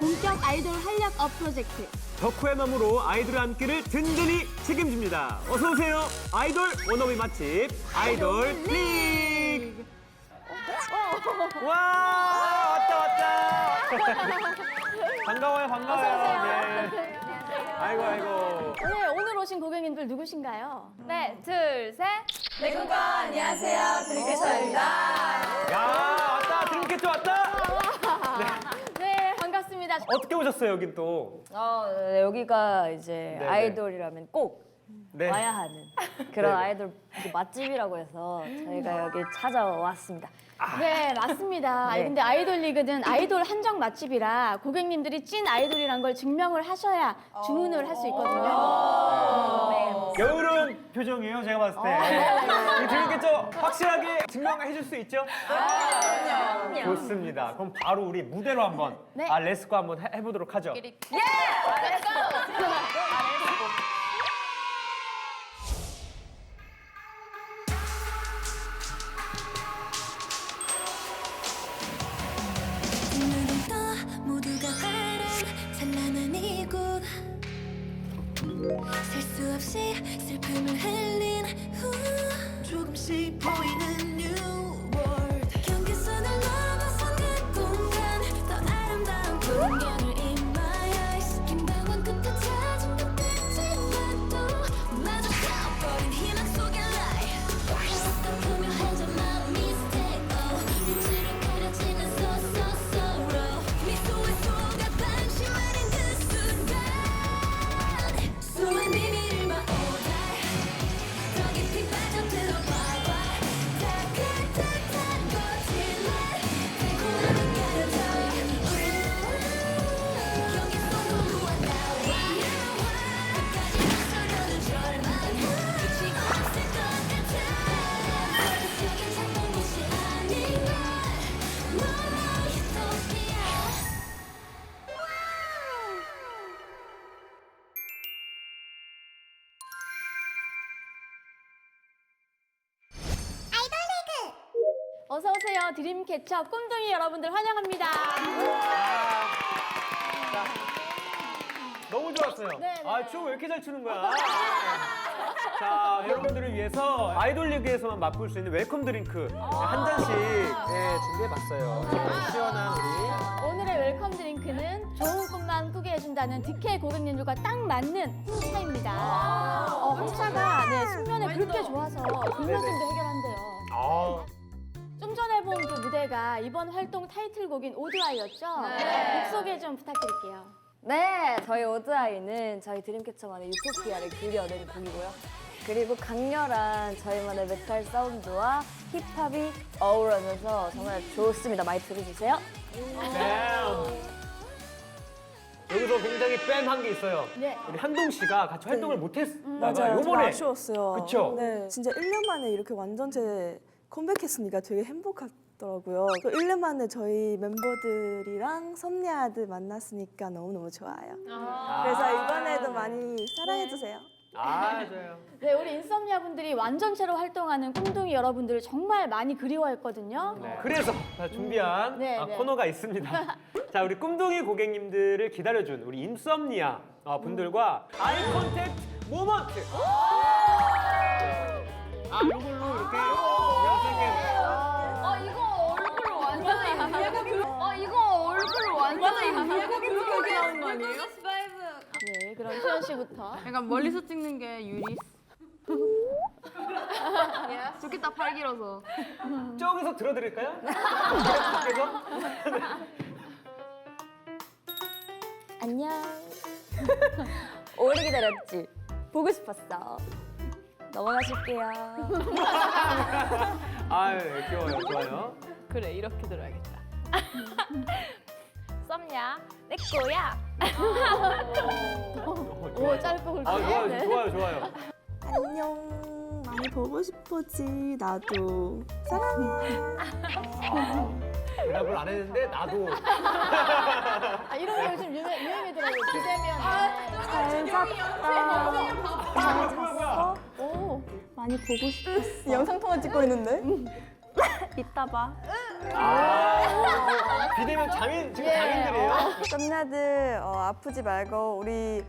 본격 아이돌 활력업 프로젝트. 덕후의 마음으로 아이돌의 함께를 든든히 책임집니다. 어서 오세요. 아이돌 워너비 맛집 아이돌 리그. 와 왔다. 반가워요. 네. 아이고. 오늘 오신 고객님들 누구신가요? 네, 둘, 셋. 내국과 안녕하세요. 드림캐쳐입니다. 야 왔다. 드림캐쳐 왔다. 네, 반갑습니다. 어떻게 오셨어요 여긴 또? 네, 여기가 이제 네네. 아이돌이라면 꼭 네. 와야 하는 그런 네네. 아이돌 맛집이라고 해서 저희가 여기 찾아왔습니다. 네, 맞습니다. 네. 근데 아이돌 리그는 아이돌 한정 맛집이라 고객님들이 찐 아이돌이란 걸 증명을 하셔야 주문을 할 수 있거든요. 여유로운 표정이에요 제가 봤을 때. 드림캐쳐 확실하게 증명해 줄 수 있죠? 그럼요. 좋습니다. 그럼 바로 우리 무대로 한번 네. 레스코 한번 해보도록 하죠. 눈을 떠 모두가 바란 찬란한 이곳 셀 수 없이 슬픔을 흘린 후 조금씩 보이는 new world 경계선을 넘어선 그 공간 더 아름다운 풍경을 in my eyes 긴 방황 끝에 찾은 그 끝이만 또 마저 샤워버린 희망 속에 lie 어떤 교묘해져 마음이 stay 빛으로 가려지는 so 미소의 속아 방심하는 그 순간 수많은 비밀을 봐 all night 더 깊이 빠져들어봐 따뜻한 거짓말 달콤함이 가려져 경계 속으로 나와 끝까지 맞서려는 절망 미치고 없을 것 같아 머릿속에 잡던 곳이 아닌 걸 No utopia 어서 오세요. 드림캐쳐 꿈둥이 여러분들 환영합니다. 너무 좋았어요. 네. 춤 왜 이렇게 잘 추는 거야? 자, 여러분들을 위해서 아이돌 리그에서만 맛볼 수 있는 웰컴 드링크 한 잔씩 준비해봤어요. 시원한 우리. 오늘의 웰컴 드링크는 좋은 꿈만 꾸게 해준다는 득해 고객님들과 딱 맞는 홍차입니다. 홍차가 숙면에 그렇게 좋아서 불면증도 해결한대요. 아, 좀 전에 본 그 무대가 이번 활동 타이틀곡인 오드아이였죠? 곡 소개 좀 부탁드릴게요. 네, 저희 오드아이는 저희 드림캐쳐만의 유토피아를 그려낸 곡이고요. 그리고 강렬한 저희만의 메탈 사운드와 힙합이 어우러져서 정말 좋습니다. 많이 들어주세요. 여기서 굉장히 뺨한 게 있어요. 네. 우리 한동 씨가 같이 활동을 못했다가 맞아요. 좀 요번에 아쉬웠어요. 그쵸? 네, 진짜 1년 만에 이렇게 완전체 컴백했으니까 되게 행복하더라고요. 또 1년 만에 저희 멤버들이랑 섭리아드 만났으니까 너무너무 좋아요. 그래서 이번에도 많이 사랑해주세요. 맞아요. 네, 우리 인썸니아 분들이 완전체로 활동하는 꿈둥이 여러분들을 정말 많이 그리워했거든요. 네, 그래서 준비한 네. 코너가 있습니다. 자, 우리 꿈둥이 고객님들을 기다려준 우리 인썸니아 분들과 아이 컨택트 모먼트. 이걸로 이렇게 이거 얼굴을 완전히 그렇게 나온 거 아니에요? 네, 그럼 수현 씨부터. 약간 멀리서 찍는 게 유리스. 좋겠다, 팔 길어서. 저기서 들어드릴까요? 그래서 안녕. 오래 기다렸지? 보고 싶었어. 넘어가실게요. 귀여워요. 좋아요. 그래, 이렇게 들어야겠다. 썸냐? 내 거야. 오, 짧고 굵게. 좋아요. 안녕. 많이 보고 싶었지. 나도. 사랑해. 대답을 안 했는데 나도. 이런 거 요즘 유행이더라고요. 기대면. 잘 잤다. 잘 잤어? 오. 많이 보고 싶었어. 영상통화 찍고 있는데? 이따 봐. 비대면 장인, 지금 장인들이에요? 썸녀들 아프지 말고 우리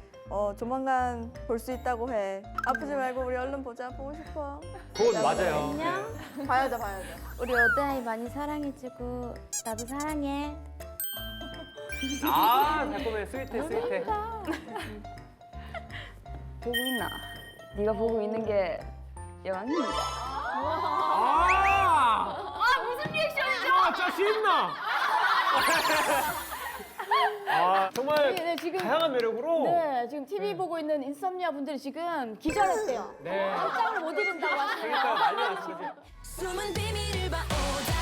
조만간 볼 수 있다고 해. 아프지 말고 우리 얼른 보자. 보고 싶어. 곧 맞아요. 안녕. 네. 봐야죠, 봐야죠. 우리 오드아이 많이 사랑해주고 나도 사랑해. 달콤해, 스윗해, 스윗해. 보고 있나? 네가 보고 있는 게 여왕입니다. 무슨 리액션이죠? 진짜 신나! 정말 네, 지금 다양한 매력으로. 네, 지금 TV 보고 있는 인썸니아 분들이 지금 기절했대요. 네. 깜짝을 못 잃은다고 하시네요. 그러니까 난리 났어, 지금. 숨은 비밀을 봐 오달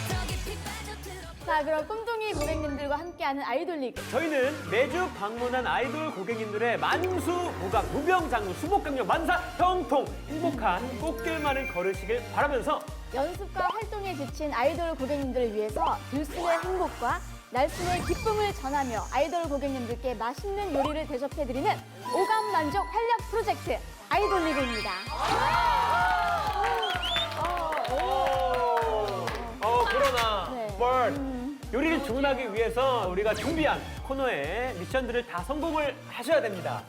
더 깊이 빠져들어 자, 그럼 꿈둥이 고객님들과 함께하는 아이돌 리그. 저희는 매주 방문한 아이돌 고객님들의 만수, 무각, 무병장수, 수복강력, 만사, 형통, 행복한 꽃길만을 걸으시길 바라면서 연습과 활동에 지친 아이돌 고객님들을 위해서 들숨의 행복과 날숨의 기쁨을 전하며 아이돌 고객님들께 맛있는 요리를 대접해드리는 오감 만족 활력 프로젝트 아이돌 리그입니다. 그러나 네. 뭘 요리를 주문하기 위해서 우리가 준비한 코너의 미션들을 다 성공을 하셔야 됩니다.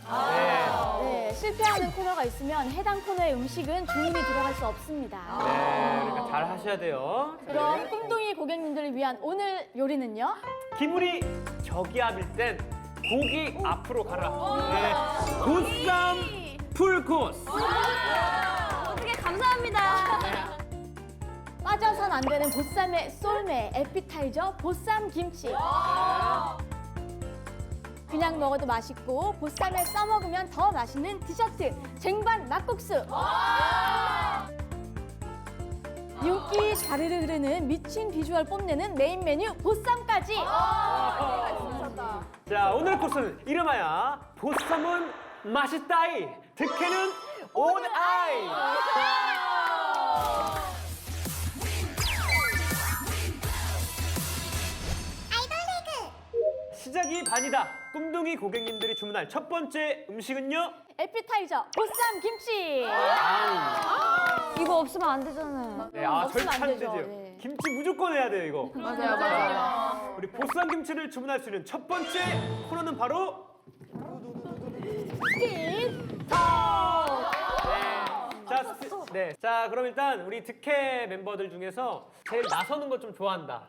네, 실패하는 코너가 있으면 해당 코너의 음식은 주문이 들어갈 수 없습니다. 그러니까 잘 하셔야 돼요. 그럼 꿈둥이 고객님들을 위한 오늘 요리는요? 기물이 저기압일 땐 고기 앞으로 가라. 보쌈 풀코스. 어떻게 감사합니다. 빠져선 안 되는 보쌈의 쏠매 에피타이저 보쌈 김치. 그냥 먹어도 맛있고 보쌈에 싸 먹으면 더 맛있는 디저트 쟁반 막국수. 윤기 좌르르 흐르는 미친 비주얼 뽐내는 메인 메뉴 보쌈까지. 자, 오늘 코스는 이름하여 보쌈은 맛있다이, 득회는 온아이. 시작이 반이다. 꿈둥이 고객님들이 주문할 첫 번째 음식은요? 에피타이저 보쌈 김치. 이거 없으면 안 되잖아요. 네, 없으면 안 절대 안 되죠. 되죠. 네. 김치 무조건 해야 돼요, 이거. 맞아요, 맞아요. 우리 보쌈 김치를 주문할 수 있는 첫 번째 코너는 바로 자, 그럼 일단 우리 득회 멤버들 중에서 제일 나서는 거 좀 좋아한다.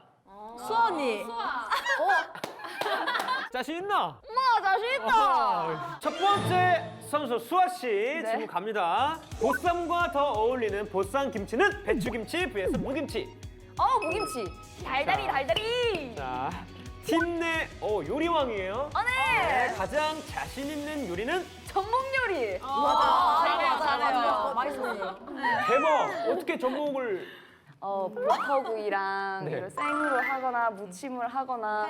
수원이. 자신 있나? 자신 첫 번째 선수 수아 씨 질문 갑니다. 보쌈과 더 어울리는 보쌈 김치는 배추김치 vs 무김치. 무김치. 달달이 달달이. 자, 팀 내 요리왕이에요. 네. 가장 자신 있는 요리는 전복 요리. 잘해요. 맛있어요. 대박. 어떻게 전복을 버터구이랑 네. 이런 생으로 하거나 무침을 하거나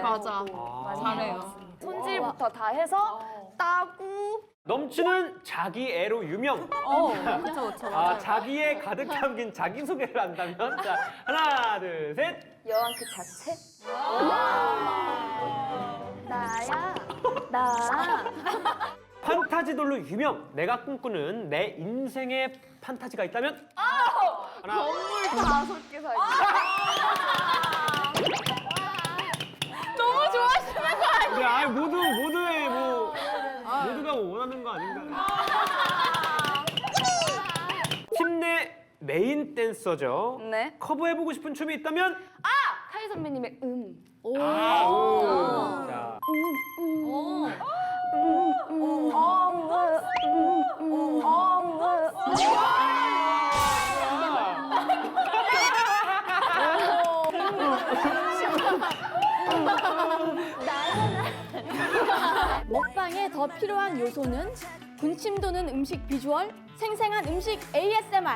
맞아. 많이 잘해요. 손질부터 다 해서 따고 넘치는 자기 애로 유명. 자기애 가득 담긴 자기 소개를 한다면 자, 하나, 둘, 셋. 여왕 그 자체. 나야. 나. 판타지돌로 유명. 내가 꿈꾸는 내 인생의 판타지가 있다면? 하나. 건물 5개 살기. 너무 좋아하시는 거 아니에요? 모두의 모두가 원하는 거 아닌가? 팀 내 메인 댄서죠. 네. 커버해보고 싶은 춤이 있다면? 카이 선배님의 오. 자, 먹방에 더 필요한 요소는 군침 도는 음식 비주얼, 생생한 음식 ASMR.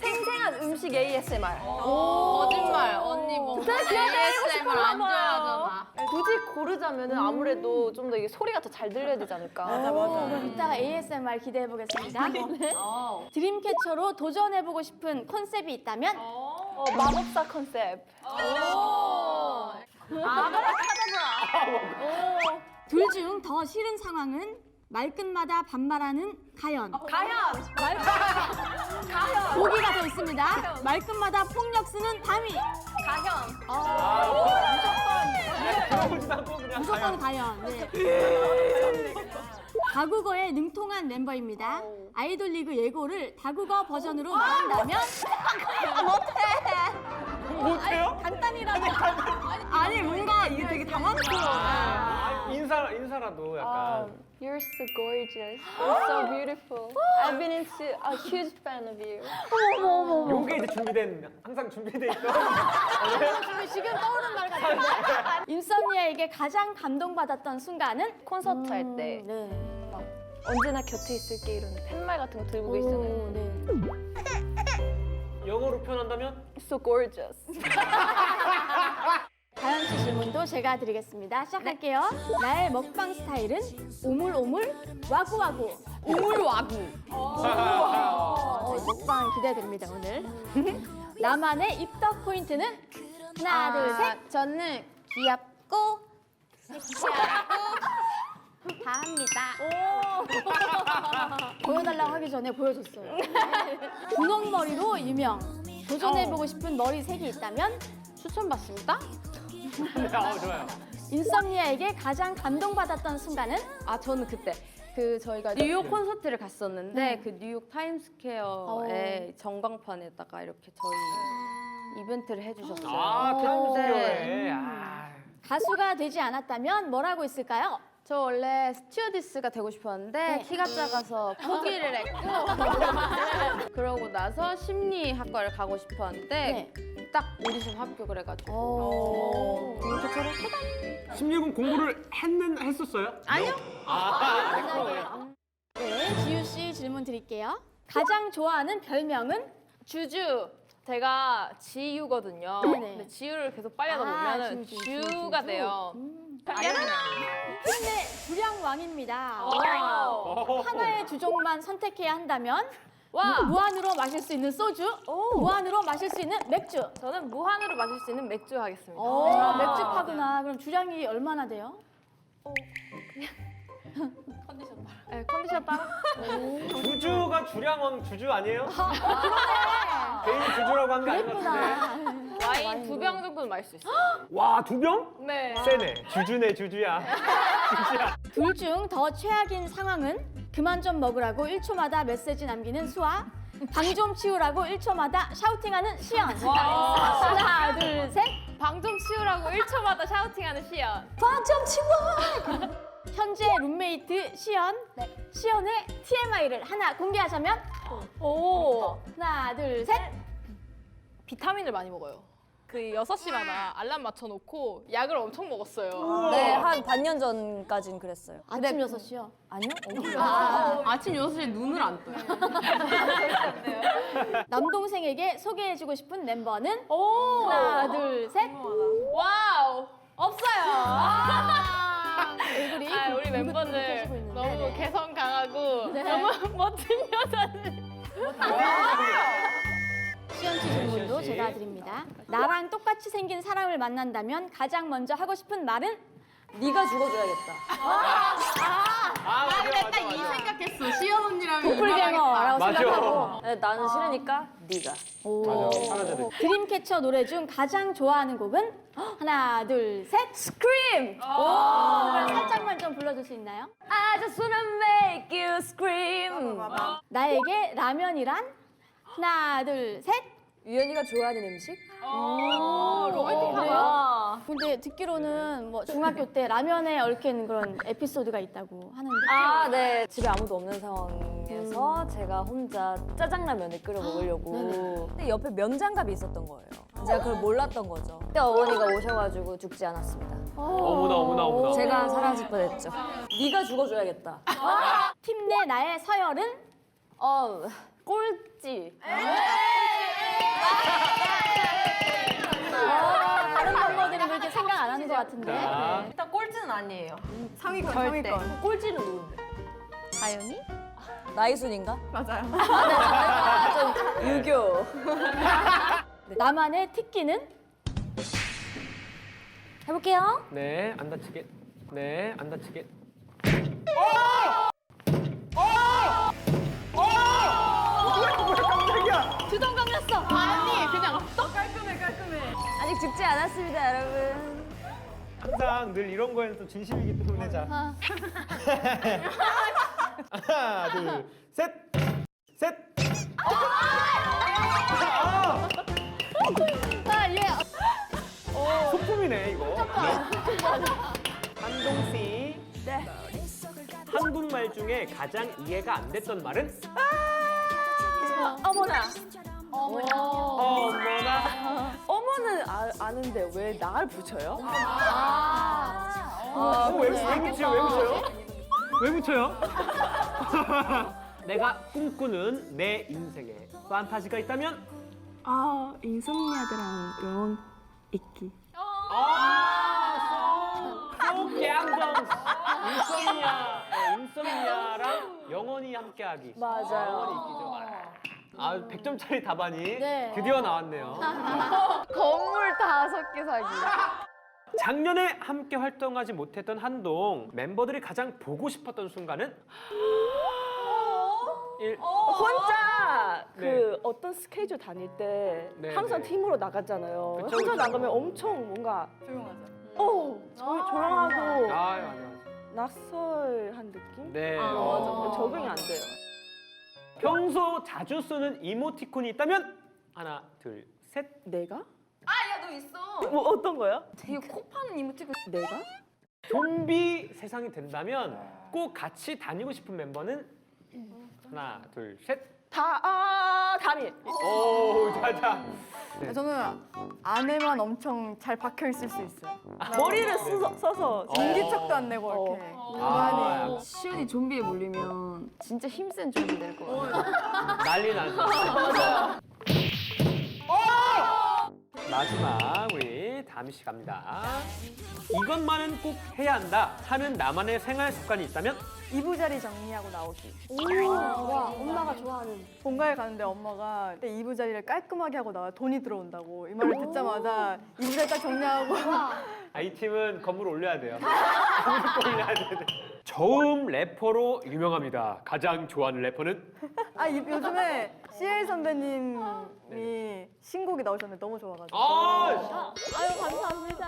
생생한 음식 ASMR. 거짓말. 언니 뭐 ASMR 안 좋아하잖아. 굳이 고르자면은 아무래도 좀 더 이게 소리가 더 잘 들려야 되지 않을까. 그럼 이따가 ASMR 기대해 보겠습니다. 네. 드림캐쳐로 도전해보고 싶은 컨셉이 있다면? 마법사 컨셉. 둘 중 더 싫은 상황은 말끝마다 반말하는 가연. 가연! 보기가 더 있습니다. 말끝마다 폭력 쓰는 다미. 가연! 들어보지도 않고 그냥 무조건 가연. 네. 다국어에 능통한 멤버입니다. 아이돌 리그 예고를 다국어 버전으로 말한다면 못해요? 간단히라도 아니, 뭔가 이게 되게 당황스러워. 인사라도 약간. You're so gorgeous. You're so beautiful. I've been into a huge fan of you. 요게 이제 항상 준비돼 있던. 지금 떠오른 말 같은데. 인썸니아에게 가장 감동받았던 순간은 콘서트 할 때 네. 언제나 곁에 있을게 이런 팻말 같은 거 들고 계시잖아요. 네. 영어로 표현한다면? So gorgeous. 가연 씨 질문도 제가 드리겠습니다. 시작할게요. 나의 먹방 스타일은 오물오물 와구와구. 오물와구. 먹방 기대됩니다 오늘. 나만의 입덕 포인트는 하나 둘 셋. 저는 귀엽고 섹시하고 다 합니다. 보여달라고 하기 전에 보여줬어요. 분홍머리로 유명. 도전해보고 싶은 머리 색이 있다면 추천받습니다. 네, 좋아요. 인썸니아에게 가장 감동받았던 순간은 아, 저는 그때 저희가 뉴욕 콘서트를 갔었는데 그 뉴욕 타임스퀘어에 전광판에다가 이렇게 저희 이벤트를 해주셨어요. 타임스퀘어에. 가수가 되지 않았다면 뭘 하고 있을까요? 저 원래 스튜어디스가 되고 싶었는데 키가 작아서 포기를 했고 그러고 나서 심리학과를 가고 싶었는데 딱 오디션 합격을 해가지고 이렇게처럼 16은 공부를 했었어요? 아니요. 네, 지유 씨 질문 드릴게요. 가장 좋아하는 별명은? 주주. 제가 지유거든요. 네네. 근데 지유를 계속 빨려다 보면은 주가 돼요. 팀의 주량왕입니다. 와우. 하나의 주종만 선택해야 한다면 무한으로 마실 수 있는 소주, 무한으로 마실 수 있는 맥주. 저는 무한으로 마실 수 있는 맥주 하겠습니다. 맥주파구나. 그럼 주량이 얼마나 돼요? 네, 컨디션 따라. 주주가 주주 아니에요? 개인 주주라고 한 게 아닌 것 같은데. 와인 2병 정도는 마실 수 있어요. 와, 2병? 네. 세네. 주주야. 둘 중 더 최악인 상황은 그만 좀 먹으라고 1초마다 메시지 남기는 수아, 방 좀 치우라고 1초마다 샤우팅하는 시연. 하나, 둘, 셋. 방 좀 치우라고 1초마다 샤우팅하는 시연. 방 좀 치워! 현재 룸메이트 시연. 시연의 TMI를 하나 공개하자면? 하나, 둘, 셋. 비타민을 많이 먹어요. 그 6시마다 알람 맞춰놓고 약을 엄청 먹었어요. 네, 한 반년 전까진 그랬어요. 아침 6시요. 아니요? 아침 6시에 눈을 안 떠요. 남동생에게 소개해주고 싶은 멤버는? 하나, 둘, 셋. 와우! 없어요. 얼굴이 우리 멤버들 하시고 있는데. 너무 개성 강하고 네. 너무 멋진 여자들. 시연 씨 질문도 시연 씨. 제가 드립니다. 나랑 똑같이 생긴 사람을 만난다면 가장 먼저 하고 싶은 말은? 네가 죽어줘야겠다. 맞아. 생각했어. 시연 언니랑 도플갱어라고 맞아. 생각하고. 네, 나는 싫으니까 네가. 맞아. 사라져야 돼. 드림캐쳐 노래 중 가장 좋아하는 곡은? 하나, 둘, 셋. 스크림! 그럼 살짝만 좀 불러줄 수 있나요? I just wanna make you scream. 나에게 라면이란? 하나, 둘, 셋. 유연이가 좋아하는 음식? 로맨틱하다. 근데 듣기로는 뭐 중학교 때 라면에 얽힌 그런 에피소드가 있다고 하는데. 아, 네. 집에 아무도 없는 상황에서 제가 혼자 짜장라면을 끓여 먹으려고. 근데 옆에 면장갑이 있었던 거예요. 제가 그걸 몰랐던 거죠. 그때 어머니가 오셔가지고 죽지 않았습니다. 어머나. 제가 사라질 뻔했죠. 네가 죽어줘야겠다. 팀 내 나의 서열은? 꼴찌. 다른 멤버들은 그렇게 생각 안 하는 것 같은데. 자, 일단 꼴찌는 아니에요. 상위권. 꼴찌는 누군데? 다현이? 나이순인가? 맞아요. 아, 네, 좀 유교. 나만의 특기는? 해볼게요. 네, 안 다치게. 죽지 않았습니다, 여러분. 항상 늘 이런 거에는 또 진심이기 때문에 자. 하나, 둘, 셋. 셋. 소품이네 이거. 한동 씨. 네. 한국말 중에 가장 이해가 안 됐던 말은? 어머나. 어머나. 어머는 아는데 왜 날 붙여요? 왜 붙여요? 왜 붙여요? 내가 꿈꾸는 내 인생에 판타지가 있다면? 인썸니아드랑 영혼 잊기. 소갱동 인썸니아랑 영원히 함께하기. 맞아요. 영원히 있기죠. 아, 100점짜리 답안이 네. 드디어 나왔네요. 건물 5개 사기. 작년에 함께 활동하지 못했던 한동 멤버들이 가장 보고 싶었던 순간은? 혼자 네. 그 어떤 스케줄 다닐 때 네, 항상 네. 팀으로 나가잖아요. 그쵸, 혼자 그쵸. 나가면 엄청 뭔가 조용하죠. 조용하고 아, 맞아. 낯설한 느낌? 네. 적응이 안 돼요. 평소 자주 쓰는 이모티콘이 있다면? 하나, 둘, 셋. 내가? 야, 너 있어. 뭐 어떤 거요? 되게 코 파는 이모티콘. 내가? 좀비 세상이 된다면 꼭 같이 다니고 싶은 멤버는? 하나, 둘, 셋. 담일. 오, 자자. 저는 안에만 엄청 잘 박혀 있을 수 있어요. 머리를 써서 인기척도 안 내고 이렇게. 아, 시연이 좀비에 몰리면 진짜 힘센 좀비 될 것 같아요. 난리 나죠. 마지막 우리 다미 씨 갑니다. 이것만은 꼭 해야 한다 하는 나만의 생활 습관이 있다면? 이부자리 정리하고 나오기. 와, 엄마가 좋아하는. 본가에 가는데 엄마가 그때 이부자리를 깔끔하게 하고 나와 돈이 들어온다고 이 말을 듣자마자 이부자리 딱 정리하고 아, 이 팀은 건물 올려야 돼요. 무조건 올려야 돼. 저음 래퍼로 유명합니다. 가장 좋아하는 래퍼는? 요즘에 CL 선배님이 신곡이 나오셨는데 너무 좋아가지고 아, 아유, 감사합니다.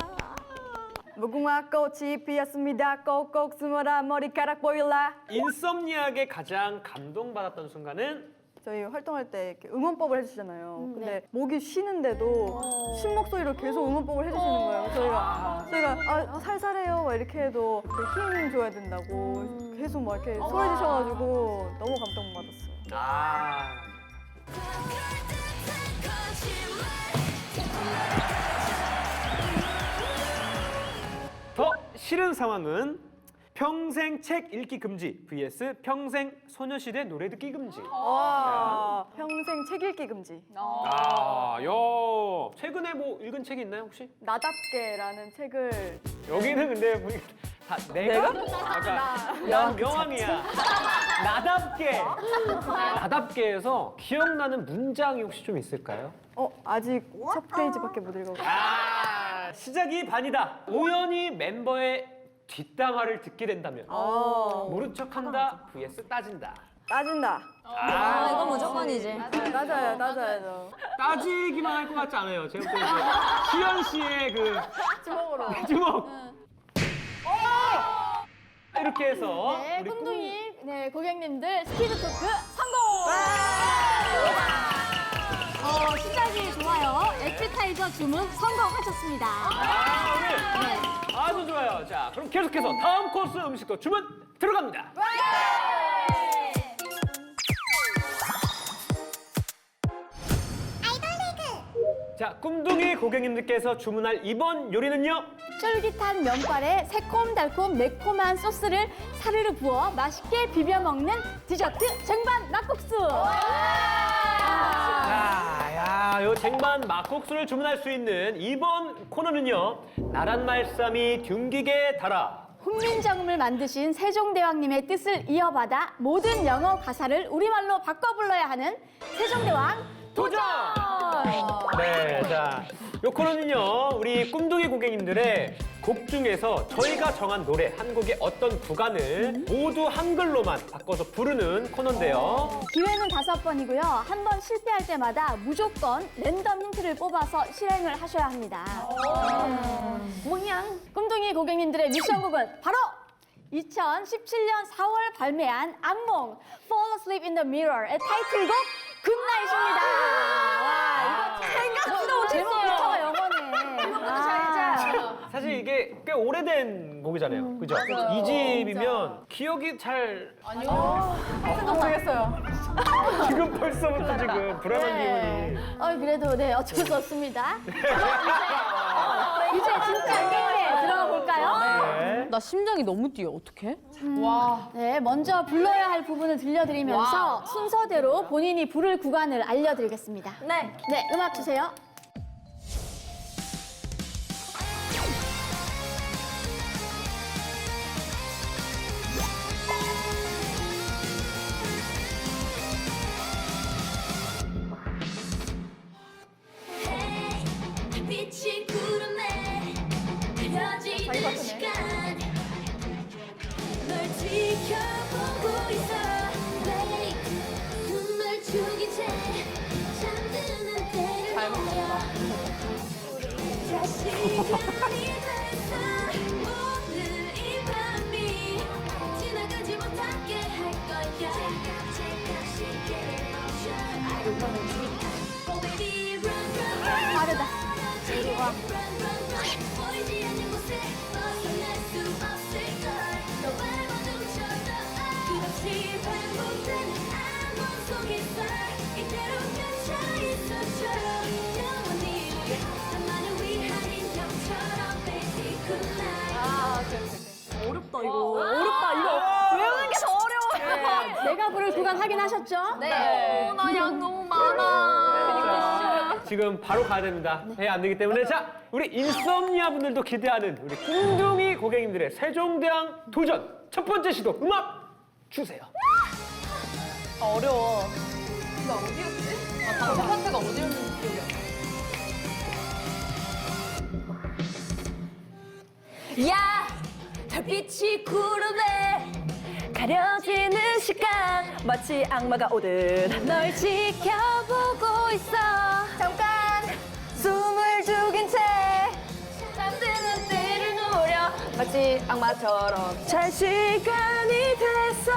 무궁화 꽃이 피었습니다. 꼭꼭 숨어라 머리카락 보일라. 인썸니아에게 가장 감동받았던 순간은? 저희 활동할 때 이렇게 응원법을 해주시잖아요. 근데 목이 쉬는데도 쉰 목소리로 계속 응원법을 해주시는 거예요. 저희가 살살해요 막 이렇게 해도 힘 줘야 된다고 계속 막 이렇게 소리 지셔가지고 너무 감동받았어요. 아, 더 싫은 상황은 평생 책 읽기 금지 vs 평생 소녀시대 노래 듣기 금지. 평생 책 읽기 금지. 아, 요 최근에 뭐 읽은 책이 있나요 혹시? 나답게라는 책을 여기는 근데 보니까 다 내가? 아까 난 명함이야. 나답게에서 기억나는 문장이 혹시 좀 있을까요? 아직 첫 페이지밖에 못 읽어가지고. 아, 시작이 반이다. 우연히 멤버의 뒷담화를 듣게 된다면 모른 척한다 vs 따진다. 따진다. 이건 무조건이지. 따져요. 따지기만 할 것 같지 않아요. 제가 볼 때 희연 씨의 그 주먹으로. 주먹. 이렇게 해서 네, 우리 꿈둥이 고객님들 스피드 토크 성공! 시작이 좋아요. 에피타이저 주문 성공하셨습니다. 오늘 아주 좋아요. 자, 그럼 계속해서 다음 코스 음식도 주문 들어갑니다. 자, 꿈둥이 고객님들께서 주문할 이번 요리는요? 쫄깃한 면발에 새콤달콤 매콤한 소스를 사르르 부어 맛있게 비벼 먹는 디저트 쟁반 막국수. 요 쟁반 막국수를 주문할 수 있는 이번 코너는요. 나란 말씀이 균기게 달아. 훈민정음을 만드신 세종대왕님의 뜻을 이어받아 모든 영어 가사를 우리말로 바꿔 불러야 하는 세종대왕 도전! 네, 자, 요 코너는요, 우리 꿈둥이 고객님들의 곡 중에서 저희가 정한 노래 한 곡의 어떤 구간을 모두 한글로만 바꿔서 부르는 코너인데요. 기회는 5번이고요. 한 번 실패할 때마다 무조건 랜덤 힌트를 뽑아서 실행을 하셔야 합니다. 몽양 꿈둥이 고객님들의 미션곡은 바로 2017년 4월 발매한 악몽 Fall Asleep in the Mirror의 타이틀곡 굿나잇입니다. 와, 이거 생각지도 못했어요. 영어네. 이거부터 잘자. 사실 이게 꽤 오래된 곡이잖아요. 그죠? 2집이면 기억이 잘. 아, 모르겠어요. 지금 벌써부터 지금 불안한 기분이. 그래도 네, 어쩔 수 없습니다. 이제 진짜 게임에 들어가 볼까요? 네. 나 심장이 너무 뛰어. 어떡해? 네, 먼저 불러야 할 부분을 들려드리면서 순서대로 본인이 부를 구간을 알려드리겠습니다. 네. 네, 음악 주세요. 빛이 구름에 그려지는 시간 널 지켜보고 있어 Wait 눈물 죽인 채 잠드는 때를 보며 다시 시간이 됐어 오늘 이 밤이 지나가지 못하게 할 거야 제각 시계를 멈춰 Oh baby run run run 빠르다. 보이지 않는 곳에 벗어날 수 없을걸 너와 모두 훔쳐서 끝없이 반복되는 악몽 속에서 이대로 갇혀있어줘 영원히 나만을 위한 인형처럼 baby good night 어렵다 이거. 어렵다 이거. 외우는 게 더 어려워. 내가 부를 구간 확인하셨죠? 네. 나 양 너무 많아. 지금 바로 가야 됩니다. 해야 안 되기 때문에. 자, 우리 인썸니아 분들도 기대하는 우리 꿈둥이 고객님들의 세종대왕 도전. 첫 번째 시도 음악 주세요. 어려워. 첫 번째가 어디였는지 기억이 안 나. 야, 달빛이 구름에 가려지는 시간 마치 악마가 오듯 널 지켜보고 있어 잠깐 숨을 죽인 채 잠드는 때를 노려 마치 악마처럼 잘 시간이 됐어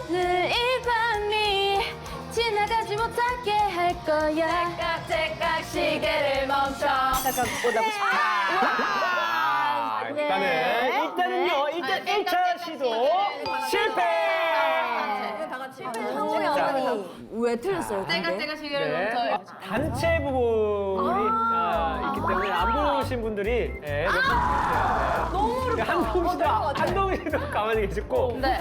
오늘 이 밤이 지나가지 못하게 할 거야 째깍째깍 시계를 멈춰 잠깐 오다고 싶다 일단은요, 일단 1차 시도 실패! 성공이 어머니 왜 틀렸어요? 떼가 시계를 네. 멈춰. 단체 부분이 있기 때문에 안 부르신 분들이 몇분 있어요. 너무 어렵다. 한동훈 씨도 가만히 계셨고. 네.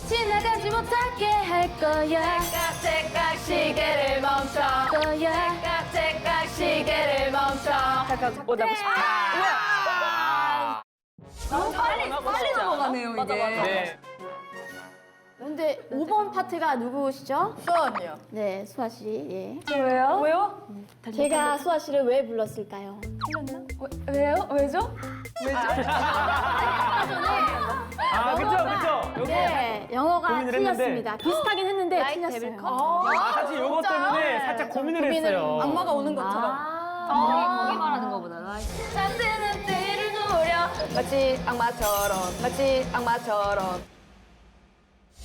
지나가지 못하게 할 거야. 째깍째깍 시계를 멈춰 째깍째깍 시계를 멈춰 잠깐 오다고 싶다 너무 빨리 넘어가네요 이게 네. 근데 5번 파트가 누구시죠? 수원이요. 네, 수아 씨. 예. 왜요? 왜요? 제가 수아 씨를 왜 불렀을까요? 왜요? 왜죠? 그쵸. 요거. 네, 영어가 고민을 했는데. 틀렸습니다. 비슷하긴 했는데 틀렸어요. 사실 요것 때문에 살짝 고민을 했어요. 악마가 오는 것처럼. 거기 말하는 거보다. 잠드는 때를 노려 마치 악마처럼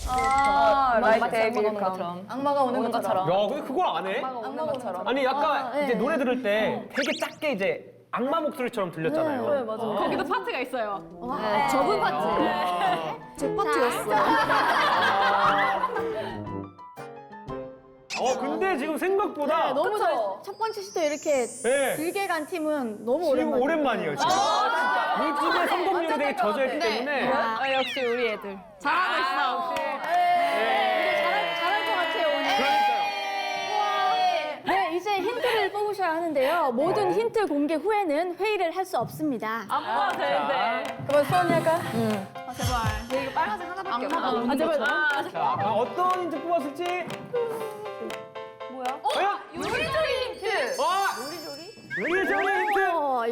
Like David Beckham 악마가 오는 것처럼. 야, 근데 그걸 안 해? 악마가 오는 것처럼. 아니, 약간 네. 이제 노래 들을 때 되게 작게 이제 악마 목소리처럼 들렸잖아요. 네, 맞아요. 거기도 파트가 있어요. 와, 저분 파트. 제 파트였어 근데 지금 생각보다 너무 첫 번째 시도 이렇게 네. 길게 간 팀은 너무 지금 오랜만이에요. 오랜만이에요, 진짜. 물집의 성공률이 되게 저조했기 때문에. 역시 우리 애들. 잘하고 있어. 잘할 것 같아요, 오늘. 그러니까요. 네, 이제 힌트를 뽑으셔야 하는데요. 모든 힌트 공개 후에는 회의를 할 수 없습니다. 악마 되는데. 그럼 수원이 할까요? 이거 빨간색 하나밖에 없어. 제발. 자, 어떤 힌트 뽑았을지. 과연? 요리조리 힌트. 요리조리 힌트.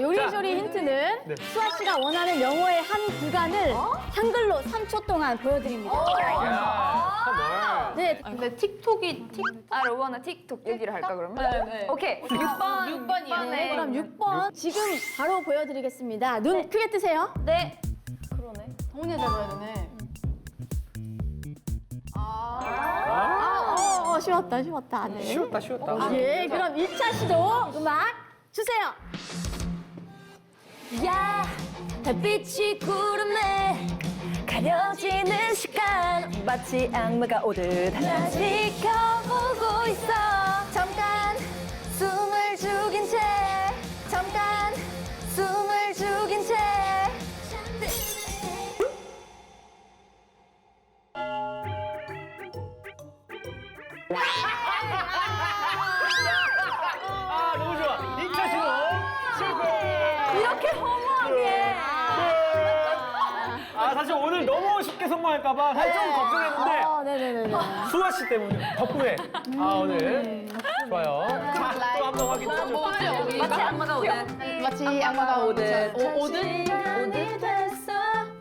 요리조리 힌트는 네. 수아 씨가 원하는 영어의 한 구간을 한글로 3초 동안 보여드립니다. 야, 컴온. 네, 근데 틱톡이 로우나 틱톡 얘기를 할까 그러면? 네. 오케이. 6번이에요. 네, 그럼 6번 지금 바로 보여드리겠습니다. 눈 크게 뜨세요. 네. 그러네. 동훈이 잡아야 되네. 쉬웠다. 네. 쉬웠다. 예, 그럼 1차 시도 음악 주세요. 야, 달빛이 구름에 가려지는 시간 마치 악마가 오듯 날 지켜보고 있어. 잠깐 숨을 죽인 채 잠깐 숨을 죽인 채 아, 너무 좋아. 2차 시도 실패. 이렇게 허무하게 아, 사실 오늘 너무 쉽게 성공할까봐 사실 좀 걱정했는데 네네네. 수아 씨 때문에 덕분에 오늘 좋아요. 자, 또 한 번 확인해보죠. 마치 악마가 오듯 마치 악마가 오듯. 오듯?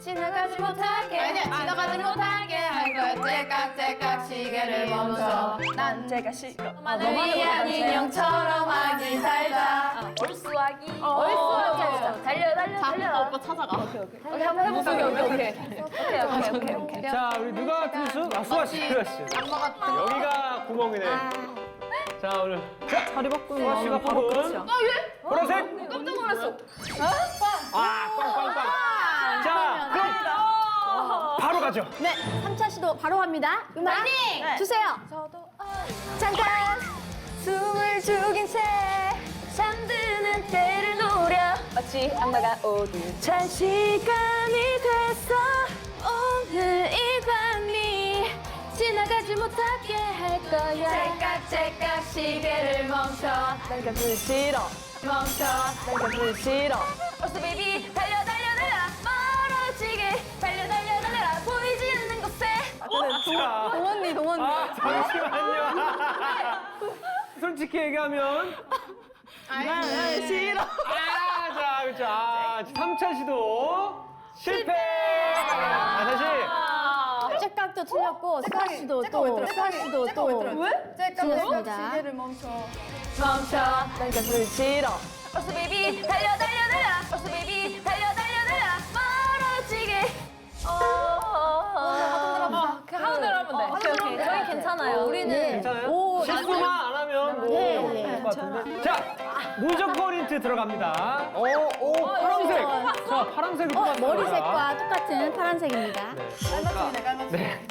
지나가지 못하게 아니야, 지나가지 못하게 할 거야. 째깍째깍 시계를 멈춰. 난 제가 싫어. 너만이 아닌 인형처럼 하기 살자. 얼쑤하기 얼쑤하기. 달려 오빠 찾아가. 오케이 한번 해보세요. 오케이. 자, 우리 누가 틀수? 수아 씨. 악마 같은. 여기가 구멍이네. 자, 오늘 자리 바꾸는 수아 씨가 뽑은 보라색. 깜짝 놀랐어. 빵빵빵. 자, 그럼 바로 가죠. 네, 3차 시도 바로 합니다. 음악 주세요. 잠깐 숨을 죽인 채 잠드는 때를 노려 마치 악마가 오듯 잘 시간이 됐어 오늘 이 밤이 지나가지 못하게 할 거야 째깍째깍 시계를 멈춰. 난 곁을 싫어 멈춰. 난 곁을 싫어 얼쑤 베이비 달려 멀어지게 달려라 보이지 않는 곳에 동원이. 아, 잠시만요. 솔직히 얘기하면. 싫어. 자, 그렇죠. 3차 시도 실패. 사실. 째깍도 틀렸고 수아 씨도 또 틀렸습니다. 시계를 멈춰. 멈춰. 난 곁을 싫어 얼쑤 베이비 달려 얼쑤 베이비 달려 멀어지게 하운드를 하면 돼. 오케이 저희 괜찮아요 우리는 괜찮아요? 실수만 안 하면 뭐 될것 같은데. 자, 무조건 힌트 들어갑니다. 파란색. 자, 파란색을 뽑았어요. 머리색과 똑같은 파란색입니다. 네.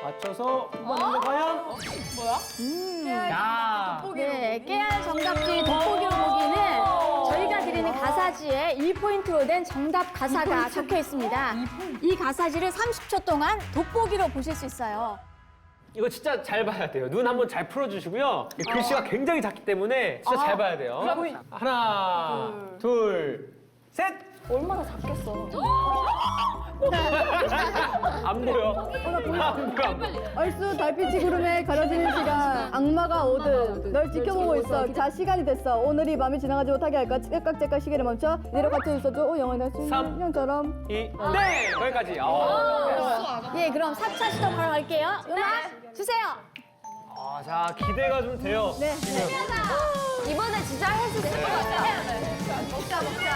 맞춰서 뽑았는데 과연? 뭐야? 야. 네, 깨알 정답지 돋보기로 보기는 저희가 드리는 가사지에 2포인트로 된 정답 가사가 적혀 있습니다. 이 가사지를 30초 동안 돋보기로 보실 수 있어요. 이거 진짜 잘 봐야 돼요. 눈 한번 잘 풀어주시고요. 이 글씨가 굉장히 작기 때문에 진짜 잘 봐야 돼요. 하나, 둘, 셋! 얼마나 작겠어 안 보여. 안 보여. 얼쑤 달빛이 구름에 가려지는 시간 악마가 오듯 널 지켜보고 있어. 자 시간이 됐어. 오늘 이 밤이 지나가지 못하게 할까. 째깍째깍 시계를 멈춰. 내려 갇혀 있어도 영원히 할수 삼. 있는 형처럼. 네! 거기까지. 예, 그럼 4차 시도 바로 갈게요. 음악 주세요. 자, 기대가 좀 돼요. 네. 이번에 진짜 할 수 있을 것 같아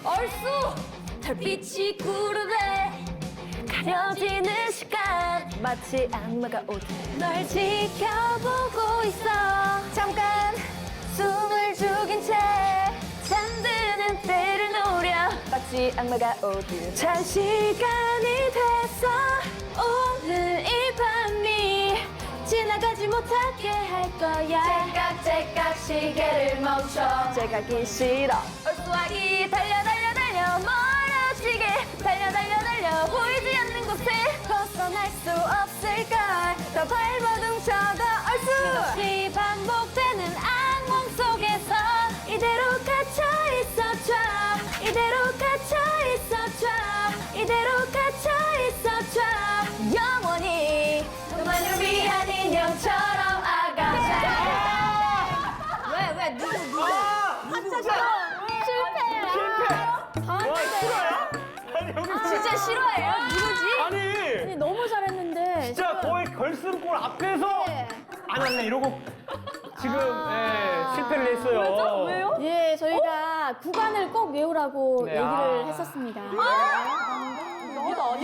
얼쑤 달빛이 구름에 가려지는 시간 마치 악마가 오듯 널 지켜보고 있어 잠깐 숨을 죽인 채 잠드는 때를 노려 마치 악마가 오듯 잘 시간이 됐어 오늘 이 밤이 지나가지 못하게 할 거야 째깍째깍 시계를 멈춰. 째가기 싫어 얼쑤하기 달려 멀어지게 달려 보이지 않는 곳에 벗어날 수 없을걸 더 발버둥 쳐도 얼쑤 다시 반복되는 악몽 속에서 이대로 갇혀 있어줘 이대로 갇혀 안 할래 이러고 지금 실패를 했어요. 왜요? 예, 저희가 구간을 꼭 외우라고 네, 얘기를 했었습니다.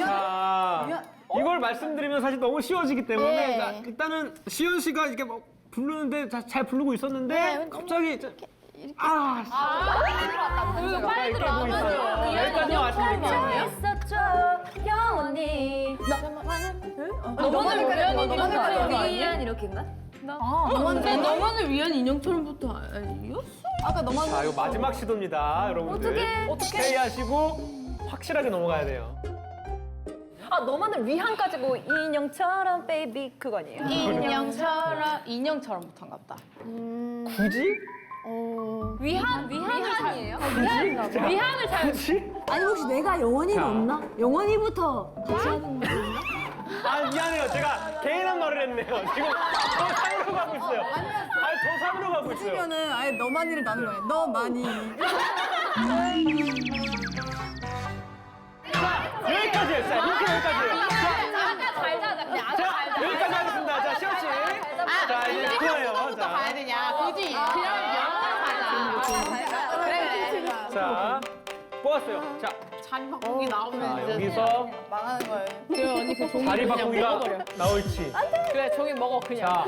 자, 이걸 말씀드리면 사실 너무 쉬워지기 때문에 네. 자, 일단은 시연 씨가 이렇게 막 부르는데 잘 부르고 있었는데 네, 갑자기 빨리 들어가고 있어요. 여기까지 말씀드릴게요. 있었죠 영원히 너만을 위한 인형처럼 위한 이렇게인가? 너만을 위한 인형처럼부터 아니었어? 자, 이거 마지막 시도입니다, 여러분들. 어떻게 회의하시고 확실하게 넘어가야 돼요. 아 너만을 위한까지고 인형처럼 베이비 그거 아니에요? 인형처럼부터인가 보다. 굳이? 위한이에요? 위한을 잘 아니 혹시 내가 영원이가 없나? 영원이부터 같이 하는 거. 아, 미안해요. 제가 개인한 말을 했네요. 지금 더 상으로 가고 있어요. 아니, 더 상으로 가고 있어요. 그러면은 아예 너만이를 나눈 거예요. 너만이. 여기까지 했어요. 이렇게 여기까지예요. 잘 자자. 그냥 아주 잘 자자. 여기까지 하겠습니다. 자, 시원 씨. 자, 이제 그거예요. 가야 자, 되냐? 굳이 그냥 영원 가자. 그래. 자, 뽑았어요. 자, 자리 바꾸기 자, 나오면 이제 여기서 망하는 거예요. 그래 언니 그 종이 자리 그냥 바꾸기가 먹어버려. 나올지. 그래 종이 먹어 그냥.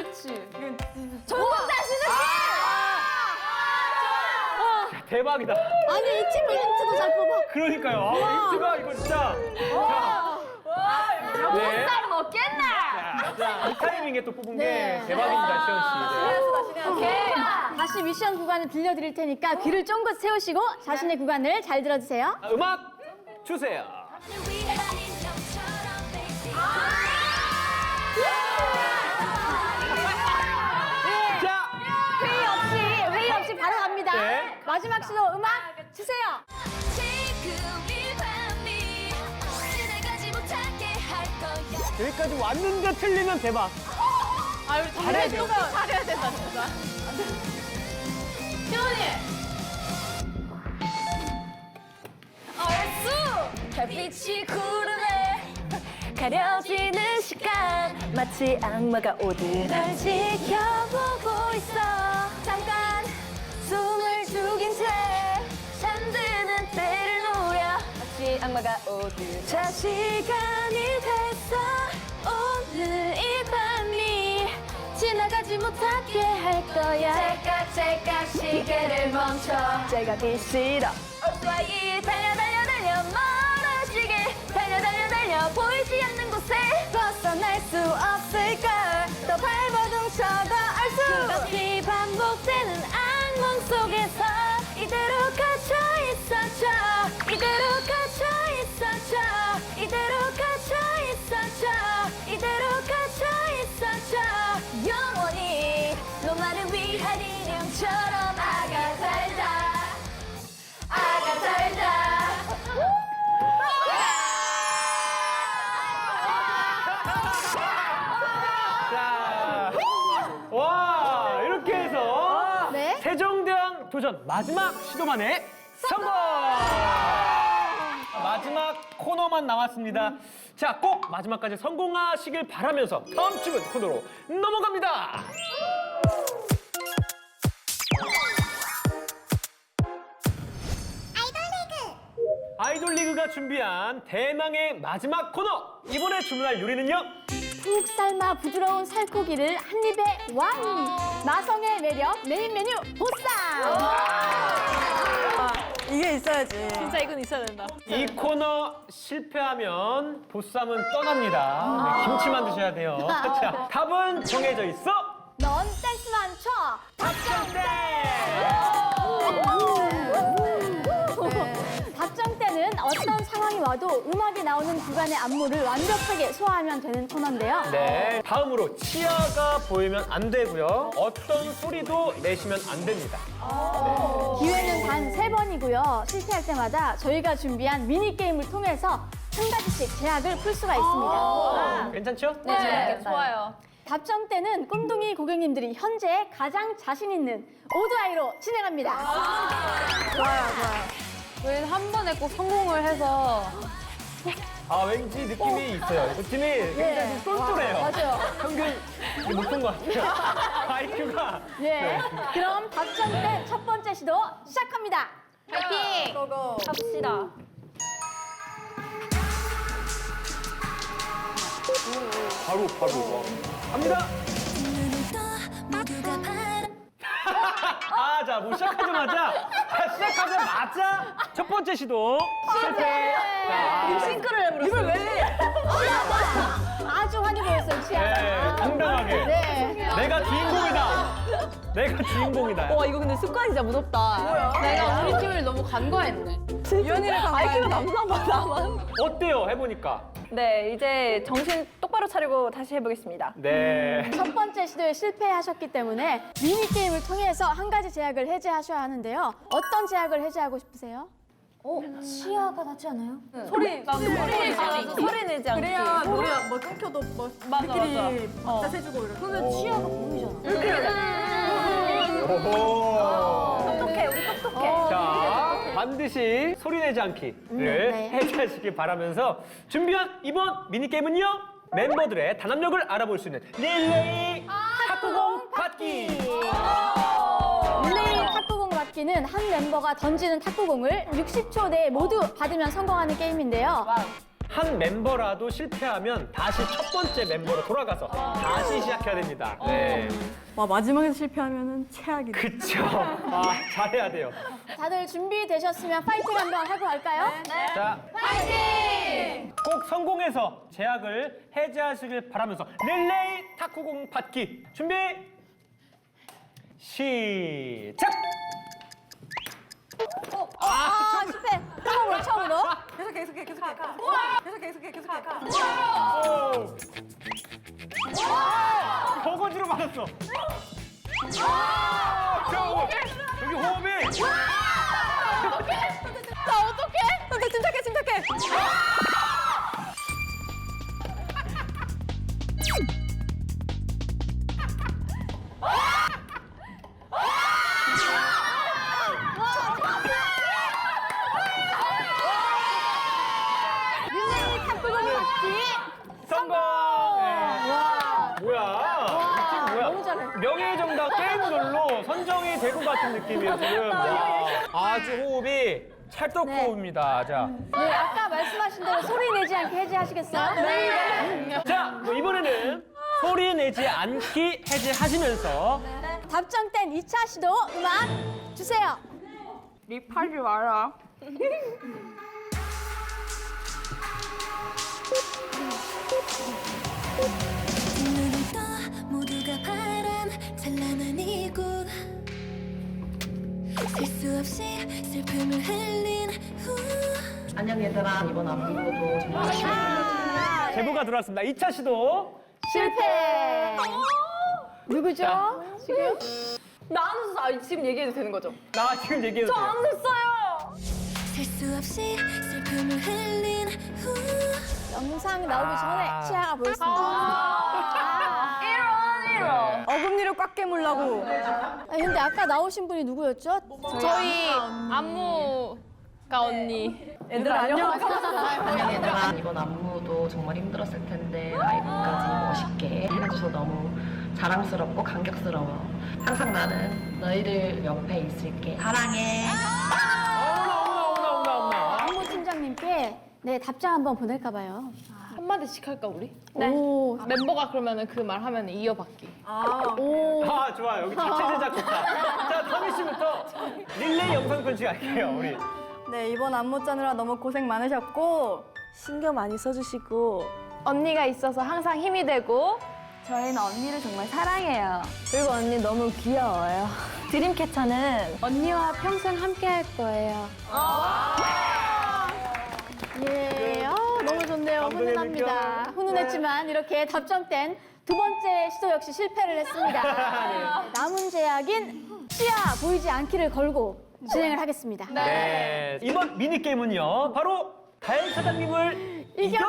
자, 대박이다. 아니, 이 친구 힌트도 잘 뽑아. 그러니까요. 아, 힌트가 이거 진짜. 자, 네. 먹겠나? 자, 이 타이밍에 또 뽑은 네. 게 대박입니다, 시원 씨. 네. 오케이. 다시 미션 구간을 들려드릴 테니까 귀를 쫑긋 세우시고 자신의 구간을 잘 들어주세요. 자, 음악 주세요. 위한 인형처럼 baby 자, 회의 없이 바로 갑니다. 네. 마지막 시도 음악 주세요. 지금 이 밤이 지나가지 못하게 할 거야 여기까지 왔는데 틀리면 대박. 아유 잘해야 돼. 잘해야 된다 진짜. 시원이. 별빛이 구름에 가려지는 시간 마치 악마가 오듯 날 지켜보고 있어 잠깐 숨을 죽인 채 잠드는 때를 노려 마치 악마가 오듯 자 시간이 됐어 오늘 이 밤이 지나가지 못하게 할 거야 찰칵 시계를 멈춰 제각이 싫어 오토바이 달려 멀어지게 달려 보이지 않는 곳에 벗어날 수 없을걸 또 발버둥 쳐도 알 수 없이 반복되는 악몽 속에서 이대로 갇혀 있었죠 이대로 갇혀 있었죠 이대로 갇혀 있었죠 이대로 갇혀 있었죠 영원히 너만을 위한 인형처럼 아가 살자 자, 와, 이렇게 해서 네. 세종대왕 도전 마지막 시도만에 성공! 마지막 코너만 남았습니다. 자, 꼭 마지막까지 성공하시길 바라면서 다음 주문 코너로 넘어갑니다. 아이돌 리그가 준비한 대망의 마지막 코너! 이번에 주문할 요리는요? 푹 삶아 부드러운 살코기를 한 입에 완! 마성의 매력 메인 메뉴 보쌈! 이게 있어야지. 진짜 이건 있어야 된다. 이 코너 실패하면 보쌈은 떠납니다. 네, 김치만 드셔야 돼요. 자, 답은 정해져 있어? 넌 댄스만 춰! 답정대는 어떤 상황이 와도 음악이 나오는 구간의 안무를 완벽하게 소화하면 되는 코너인데요. 네. 다음으로 치아가 보이면 안 되고요. 어떤 소리도 내시면 안 됩니다. 기회는 단 3번이고요. 실패할 때마다 저희가 준비한 미니게임을 통해서 한 가지씩 제약을 풀 수가 있습니다. 괜찮죠? 네, 좋아요. 답정대는 꿈둥이 고객님들이 현재 가장 자신 있는 오드아이로 진행합니다. 저희는 한 번에 꼭 성공을 해서 왠지 느낌이 있어요. 그 팀이 굉장히 똘똘해요. 맞아요. 평균 높은 것 같아요. IQ가. 네. 그럼 답정된 첫 번째 시도 시작합니다. 파이팅! 고고. 갑시다. 바로. 갑니다. 눈을 떠 모두가 바라 자, 뭐 시작하자마자 첫 번째 시도 실패. 싱크를 해버렸어요. 이걸 왜? 아주 환히 보였어요, 치아가. 네, 당당하게. 네. 내가 주인공이다. 와 이거 근데 습관이 진짜 무섭다. 내가 우리 팀을 너무 간과했네. 유연이를 IQ가 남나봐 나만. 어때요? 해보니까. 네 이제 정신 똑바로 차리고 다시 해보겠습니다. 네. 첫 번째 시도에 실패하셨기 때문에 미니게임을 통해서 한 가지 제약을 해제하셔야 하는데요. 어떤 제약을 해제하고 싶으세요? 치아가 낫지 않아요? 소리 내지 않게. 그래야 노래가 뭐 끊겨도 뭐 우리끼리 박자 세주고 이렇게. 그러면 치아가 보이잖아. 똑똑해 우리 똑똑해. 자, 반드시 소리 내지 않기를 네. 해제하시길 바라면서 준비한 이번 미니게임은요. 멤버들의 단합력을 알아볼 수 있는 릴레이 탁구공 받기. 릴레이 탁구공 받기는 한 멤버가 던지는 탁구공을 60초 내에 모두 받으면 성공하는 게임인데요. 한 멤버라도 실패하면 다시 첫 번째 멤버로 돌아가서 다시 시작해야 됩니다. 네. 와 마지막에 실패하면은 최악이다. 그쵸. 잘해야 돼요. 다들 준비되셨으면 파이팅 한번 하고 갈까요? 자, 파이팅! 꼭 성공해서 제약을 해제하시길 바라면서 릴레이 탁구공 받기 준비 시작. 실패. 처음으로. 계속해. 버거지로 맞았어. 여기 호흡이. 침착해. 릴레이 탁구공 받기. 성공. 와. 뭐야? 느낌 뭐야? 너무 잘해. 명예정답 게임돌로 선정이 될 것 같은 느낌이에요 지금. 와, 아주 호흡이 찰떡호흡입니다. 자, 네, 아까 말씀하신 대로 소리 내지 않게 해제하시겠어요? 네. 자 이번에는 소리 내지 않기 해제하시면서 답정된 2차 시도 음악 주세요. 립하지 마라. 눈을 떠 모두가 바란 찬란한 이곳 셀 수 없이 슬픔을 흘린 후 안녕 얘들아 이번 안무도 정말 제보가 들어왔습니다. 2차 시도 실패. 누구죠? 지금? 나안 웃었어. 지금 얘기해도 되는 거죠? 나 지금 얘기해도 돼요. 안 웃었어요. 셀 수 없이 슬픔을 흘린 후 영상 나오기 전에 치아가 보였습니다. 네. 어금니를 꽉 깨물라고. 근데 아까 나오신 분이 누구였죠? 저희 안무가 언니. 얘들아 안녕. 안녕 얘들아 이번 안무도 정말 힘들었을 텐데 라이브까지 멋있게 해줘서 너무 자랑스럽고 감격스러워. 항상 나는 너희들 옆에 있을게. 사랑해. 어머나. 안무 팀장님께 네 답장 한번 보낼까 봐요. 한마디씩 할까 우리? 네. 오. 멤버가 그러면은 그 말 하면 이어받기. 오. 좋아요. 여기 자체 제작 좋다. 자, 터미 씨부터 릴레이 영상 편지 할게요, 우리. 네 이번 안무 짜느라 너무 고생 많으셨고 신경 많이 써주시고 언니가 있어서 항상 힘이 되고 저희는 언니를 정말 사랑해요. 그리고 언니 너무 귀여워요. 드림캐쳐는 언니와 평생 함께 할 거예요. 예, 너무 좋네요. 감동의 훈훈합니다. 훈훈했지만 이렇게 답정된 두 번째 시도 역시 실패를 했습니다. 네, 남은 제약인 치아 보이지 않기를 걸고 진행을 하겠습니다. 네. 이번 미니게임은요, 바로 가연 사장님을 이겨라!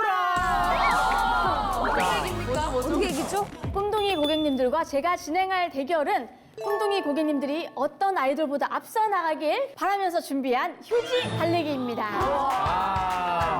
어떻게 이기죠? 꿈둥이 고객님들과 제가 진행할 대결은 꿈둥이 고객님들이 어떤 아이돌보다 앞서 나가길 바라면서 준비한 휴지 달리기입니다.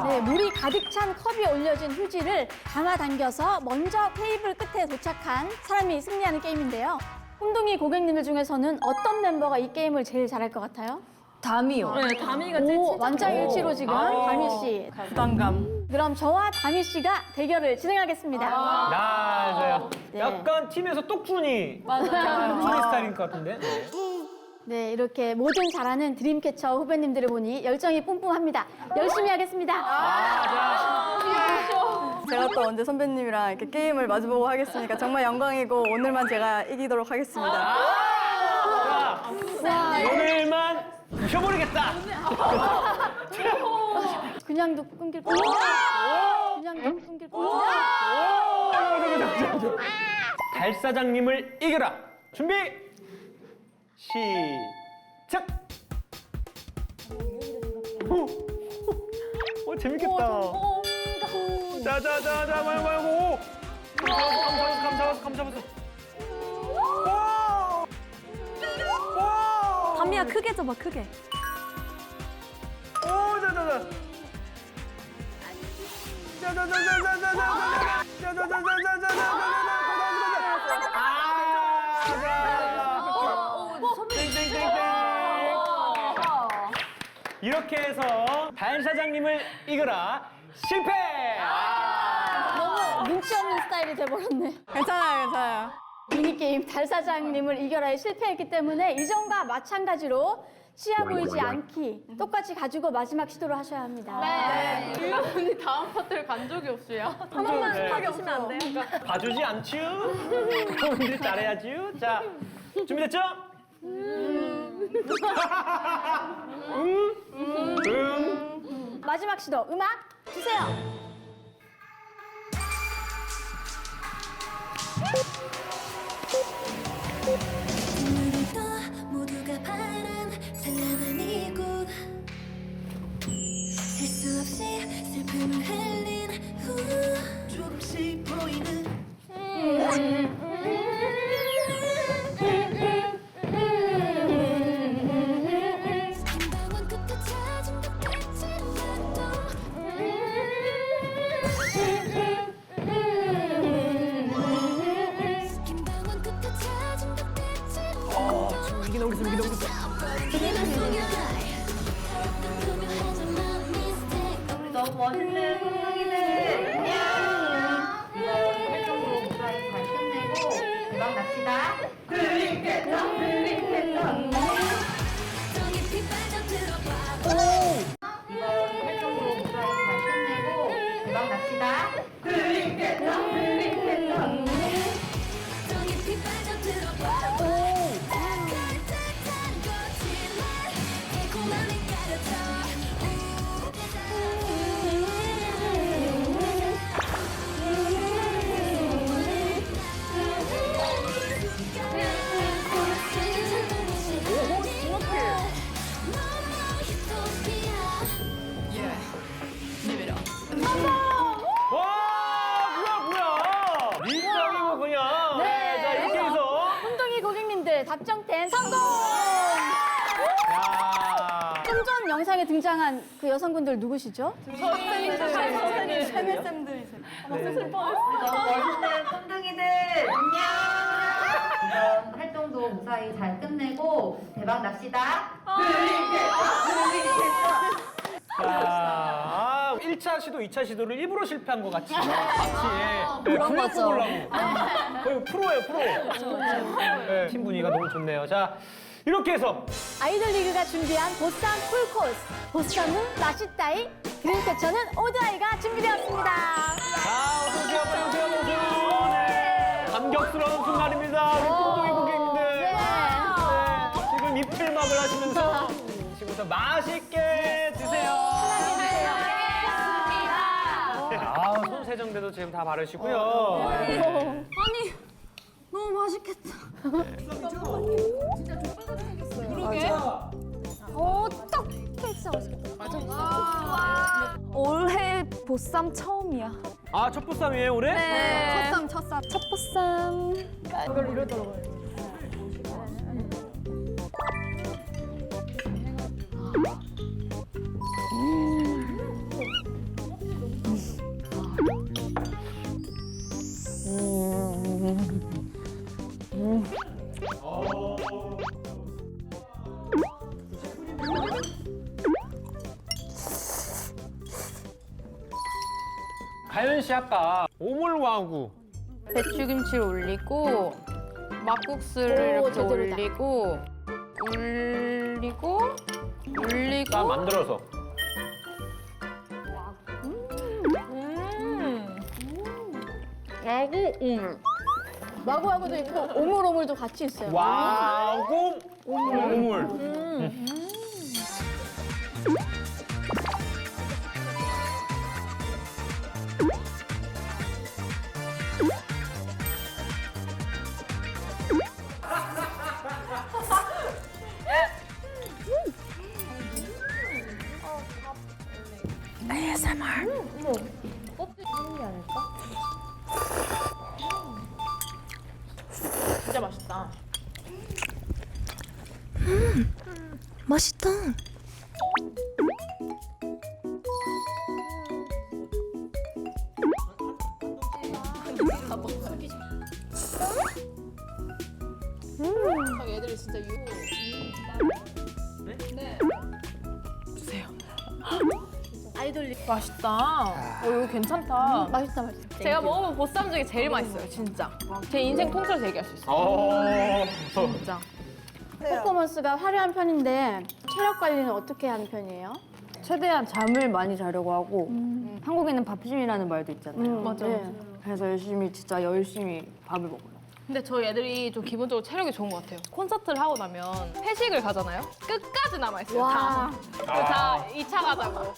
네, 물이 가득 찬 컵이 올려진 휴지를 담아당겨서 먼저 테이블 끝에 도착한 사람이 승리하는 게임인데요. 꿈둥이 고객님들 중에서는 어떤 멤버가 이 게임을 제일 잘할 것 같아요? 담이요. 네, 다미가 오, 만장일치로 지금 다미 씨. 부담감. 그럼 저와 다미 씨가 대결을 진행하겠습니다. 맞아요. 네. 약간 팀에서 똑순이 똑순이 스타일인 것 같은데. 네. 네, 이렇게 뭐든 잘하는 드림캐쳐 후배님들을 보니 열정이 뿜뿜합니다. 열심히 하겠습니다. 제가 또 언제 선배님이랑 이렇게 게임을 마주보고 하겠으니까 정말 영광이고 오늘만 제가 이기도록 하겠습니다. 자, 오늘만 부셔버리겠다. 그냥도 끊길 뻔. 그냥도 끊길 뻔. 달 사장님을 이겨라. 준비. 시작. 재밌겠다. 자자자자 말고. 감 잡았어. 담이야 크게 잡아 크게. 오, 자자자. 이렇게 해서 달 사장님을 이겨라 실패. 너무 눈치 없는 스타일이 돼버렸네. 괜찮아요. 미니게임 달 사장님을 이겨라에 실패했기 때문에 이전과 마찬가지로 치아 보이지 않기 똑같이 가지고 마지막 시도를 하셔야 합니다. 네. 일본이 다음 파트를 간 적이 없어요. 한 번만 해주시면 안 돼요? 봐주지 않죠? 여러분들이 잘해야죠. 자, 준비됐죠? 마지막 시도 음악 주세요. 눈을 떠 모두가 바란 찬란한 이곳 셀 수 없이 슬픔을 흘린 후 조금씩 보이는 한 방울 끝에 찾은 듯했지는 긴 방울 끝에 찾은 듯했지는 이게 넘겼어. 너무 멋있는 꿈둥이들 안녕. 이번 활동으로 무사히 잘 끝내고 대박 납시다. 드림캐쳐. 이번 활동으로 무사히 잘 끝내고 대박 납시다. 와, 뭐야? 밀당이고 그냥. 네. 자, 이렇게 해서. 꿈둥이 고객님들 답정텐 성공! 야. 좀 전 영상에 등장한 그 여성분들 누구시죠? 선생님들. 너무 멋있는 꼼둥이들 안녕. 이번 활동도 무사히 잘 끝내고 대박 납시다. 자, 1차 시도, 2차 시도를 일부러 실패한 것 같이. 그런 거 뽑으려고. 거의 프로예요, 프로. 네, 팀 분위기가 너무 좋네요. 자, 이렇게 해서 아이돌 리그가 준비한 보쌈 풀코스, 보쌈은 맛있다이, 드림캐쳐는 오드아이가 준비되었습니다. 자, 어서오세요, 빨리 오세요. 네. 감격스러운 순간입니다. 우리 꿈동이 고객님들. 네. 지금 입틀막을 하시면서 지금부터 맛있게 드세요. 아, 손 세정제도 지금 다 바르시고요. 아니 너무 맛있겠다. 어떻게 진짜 맛있겠다. 맞아. 올해 보쌈 처음이야. 아, 첫 보쌈이에요, 올해? 네. 첫쌈. 첫 보쌈. 가연 씨 아까 오물와구 배추김치를 올리고 막국수를 오, 이렇게 제대로다. 올리고 다 만들어서 마구마구도 있고 오물오물도 같이 있어요. 와구 오물. 진짜 맛있다. 맛있다. 얘들이 진짜 아이돌리. 맛있다. 이거 괜찮다. 맛있다, 맛있다. 제가 먹어본 보쌈 중에 제일 맛있어요, 진짜. 제 인생 통째로 얘기할 수 있어요. 진짜. 퍼포먼스가 화려한 편인데 체력 관리는 어떻게 하는 편이에요? 최대한 잠을 많이 자려고 하고 한국에는 밥심이라는 말도 있잖아요. 맞아. 그래서 진짜 열심히 밥을 먹어요. 근데 저희 애들이 좀 기본적으로 체력이 좋은 것 같아요. 콘서트를 하고 나면 회식을 가잖아요. 끝까지 남아있어요, 와. 다 2차 가자고.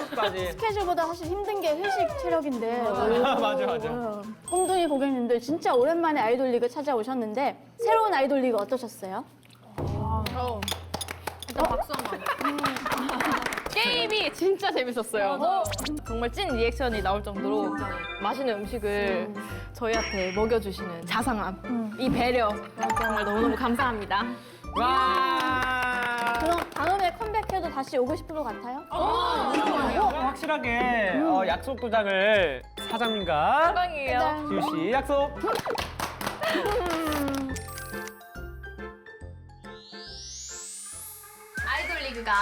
끝까지. 스케줄보다 사실 힘든 게 회식 체력인데. 맞아. 꼼둥이 고객님들 진짜 오랜만에 아이돌 리그 찾아오셨는데 새로운 아이돌 리그 어떠셨어요? 일단 박수 한 번. 게임이 진짜 재밌었어요. 정말 찐 리액션이 나올 정도로 맛있는 음식을 저희한테 먹여주시는 자상함, 이 배려 정말 너무너무 감사합니다. 와. 그럼 다음에 컴백해도 다시 오고 싶을 것 같아요? 확실하게 약속 도장을 사장님과 사랑이에요. 지우 씨 약속. 아이돌 리그가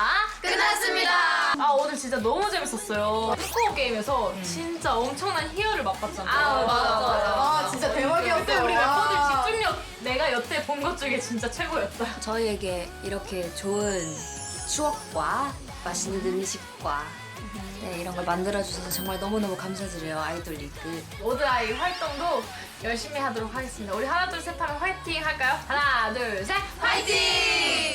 끝났습니다. 아 오늘 진짜 너무 재밌었어요. 스코어 게임에서 진짜 엄청난 희열을 맛봤잖아요. 아 맞아. 진짜 대박이었어요. 그때 우리 멤버들 집중력 내가 여태 본 것 중에 진짜 최고였다. 저희에게 이렇게 좋은 추억과 맛있는 음식과 이런 걸 만들어주셔서 정말 너무너무 감사드려요, 아이돌 리그. 모두 아이 활동도 열심히 하도록 하겠습니다. 우리 하나 둘 셋 하면 화이팅 할까요? 하나 둘 셋 화이팅!